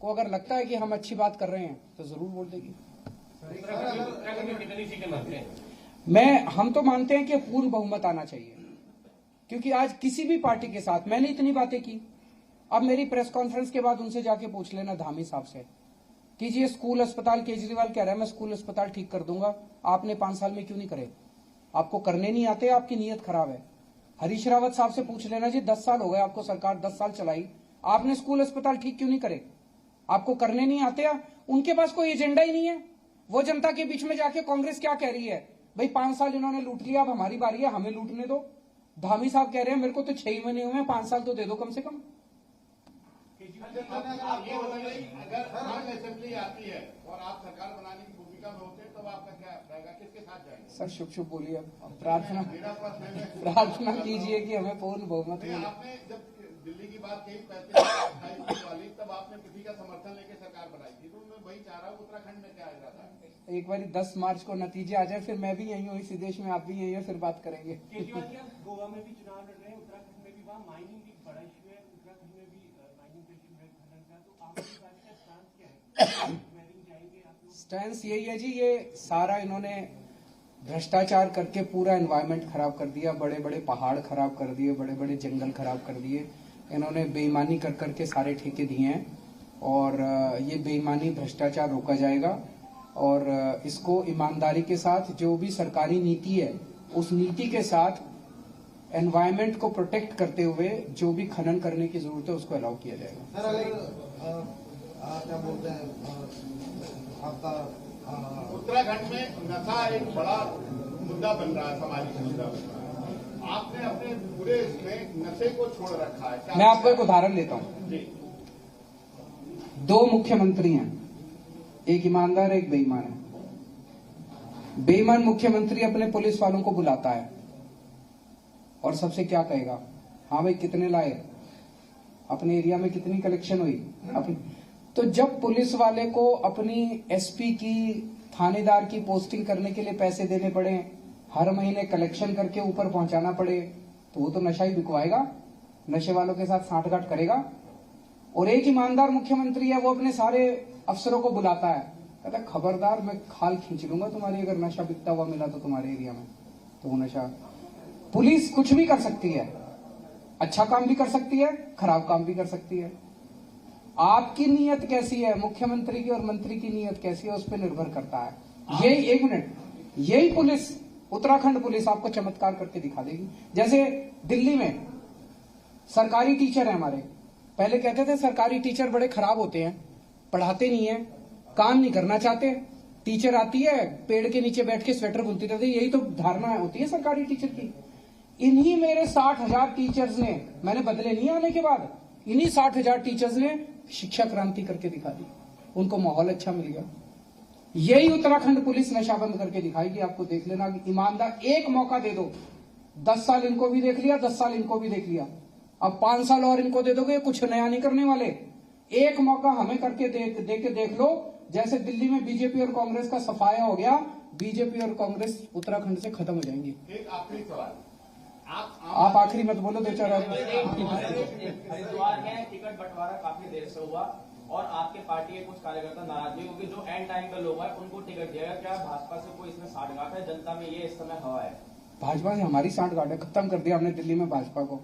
को अगर लगता है कि हम अच्छी बात कर रहे हैं तो जरूर बोल देगी। हम तो मानते हैं कि पूर्ण बहुमत आना चाहिए, क्योंकि आज किसी भी पार्टी के साथ मैंने इतनी बातें की। अब मेरी प्रेस कॉन्फ्रेंस के बाद उनसे जाके पूछ लेना धामी साहब से कि जी स्कूल अस्पताल केजरीवाल कह रहा है मैं स्कूल अस्पताल ठीक कर दूंगा, आपने 5 साल में क्यों नहीं करे? आपको करने नहीं आते, आपकी नीयत खराब है। हरीश रावत साहब से पूछ लेना जी 10 साल हो गए आपको सरकार, 10 साल चलाई, आपने स्कूल अस्पताल ठीक क्यों नहीं करे? आपको करने नहीं आते? उनके पास कोई एजेंडा ही नहीं है। वो जनता के बीच में जाके कांग्रेस क्या कह रही है, भाई 5 साल इन्होंने लूट लिया, अब हमारी बारी है, हमें लूटने दो। धामी साहब कह रहे हैं मेरे को तो 6 महीने हुए, 5 साल तो दे दो कम से कम। अगर असेंबली आती है और आप सरकार बनाने की भूमिका में होते हैं तो आपका क्या रहेगा, किसके साथ जाएंगे? सर शुभ शुभ बोलिए, प्रार्थना कीजिए कि हमें पूर्ण बहुमत मिले। आपने जब दिल्ली की बात कही 35 वाली, तब आपने किसी का समर्थन लेके सरकार बनाई थी, तो मैं वही चाह रहा हूँ उत्तराखंड में क्या इरादा है? एक बार 10 मार्च को नतीजे आ जाए, फिर मैं भी यही हूँ इसी देश में, आप भी यही है, फिर बात करेंगे। केजरीवाल जी आप गोवा में भी चुनाव लड़ रहे हैं, उत्तराखंड में भी, वहाँ माइनिंग भी बड़ा इशू है, उत्तराखंड में भी माइनिंग का इशू है, खनन का, तो आपकी पार्टी का स्टांस क्या है? जाएंगे आप लोग? स्टैंस यही है जी, ये सारा इन्होंने भ्रष्टाचार करके पूरा एनवायरनमेंट खराब कर दिया, बड़े बड़े पहाड़ खराब कर दिए, बड़े बड़े जंगल खराब कर दिए। इन्होंने बेईमानी कर करके सारे ठेके दिए हैं, और ये बेईमानी भ्रष्टाचार रोका जाएगा, और इसको ईमानदारी के साथ जो भी सरकारी नीति है उस नीति के साथ एनवायरनमेंट को प्रोटेक्ट करते हुए जो भी खनन करने की जरूरत है उसको अलाउ किया जाएगा। सर अगर क्या बोलते हैं आपका उत्तराखंड में नशा एक बड़ा मुद्दा बन रहा है, सामाजिक मुद्दा बन रहा है, आपने अपने पूरे इसमें नशे को छोड़ रखा है। मैं आपको एक उदाहरण लेता हूँ। 2 मुख्यमंत्री हैं, एक ईमानदार एक बेईमान है। बेईमान मुख्यमंत्री अपने पुलिस वालों को बुलाता है और सबसे क्या कहेगा, हाँ भाई कितने लाए, अपने एरिया में कितनी कलेक्शन हुई अपनी। तो जब पुलिस वाले को अपनी एसपी की, थानेदार की पोस्टिंग करने के लिए पैसे देने पड़े, हर महीने कलेक्शन करके ऊपर पहुंचाना पड़े, तो वो तो नशा ही बिकवाएगा, नशे वालों के साथ सांठगांठ करेगा। और एक ईमानदार मुख्यमंत्री है, वो अपने सारे अफसरों को बुलाता है, कहता है खबरदार मैं खाल खींच लूंगा तुम्हारी, अगर नशा बिकता हुआ मिला तो तुम्हारे एरिया में। तो वो नशा, पुलिस कुछ भी कर सकती है, अच्छा काम भी कर सकती है, खराब काम भी कर सकती है। आपकी नीयत कैसी है, मुख्यमंत्री की और मंत्री की नीयत कैसी है, उस पर निर्भर करता है। यही 1 मिनट, यही पुलिस, उत्तराखंड पुलिस आपको चमत्कार करके दिखा देगी। जैसे दिल्ली में सरकारी टीचर है हमारे, पहले कहते थे सरकारी टीचर बड़े खराब होते हैं, पढ़ाते नहीं है, काम नहीं करना चाहते। टीचर आती है पेड़ के नीचे बैठ के स्वेटर बुनती रहती है, यही तो धारणा होती है सरकारी टीचर की। इन्हीं मेरे 60,000 टीचर्स ने, मैंने बदले नहीं आने के बाद, इन्हीं 60,000 टीचर्स ने शिक्षा क्रांति करके दिखा दी, उनको माहौल अच्छा मिल गया। यही उत्तराखंड पुलिस नशा बंद करके दिखाएगी, आपको देख लेना कि ईमानदार, एक मौका दे दो, 10 साल इनको भी देख लिया, 10 साल इनको भी देख लिया, अब 5 साल और इनको दे दोगे, कुछ नया नहीं करने वाले। एक मौका हमें करके देख लो, जैसे दिल्ली में बीजेपी और कांग्रेस का सफाया हो गया, बीजेपी और कांग्रेस उत्तराखंड से खत्म हो जाएंगी। एक आखिरी सवाल, आप आखिरी मत बोलो, 2-4 हरिद्वार में टिकट बंटवारा काफी देर से हुआ और आपके पार्टी के कुछ कार्यकर्ता नाराज हुए क्योंकि जो एंड टाइम पे लोग हैं उनको टिकट दिया गया। क्या भाजपा से कोई इसमें साठगांठ है? जनता में ये इस समय हवा है? भाजपा से हमारी सांठगांठ है, खत्म कर दिया हमने दिल्ली में भाजपा को।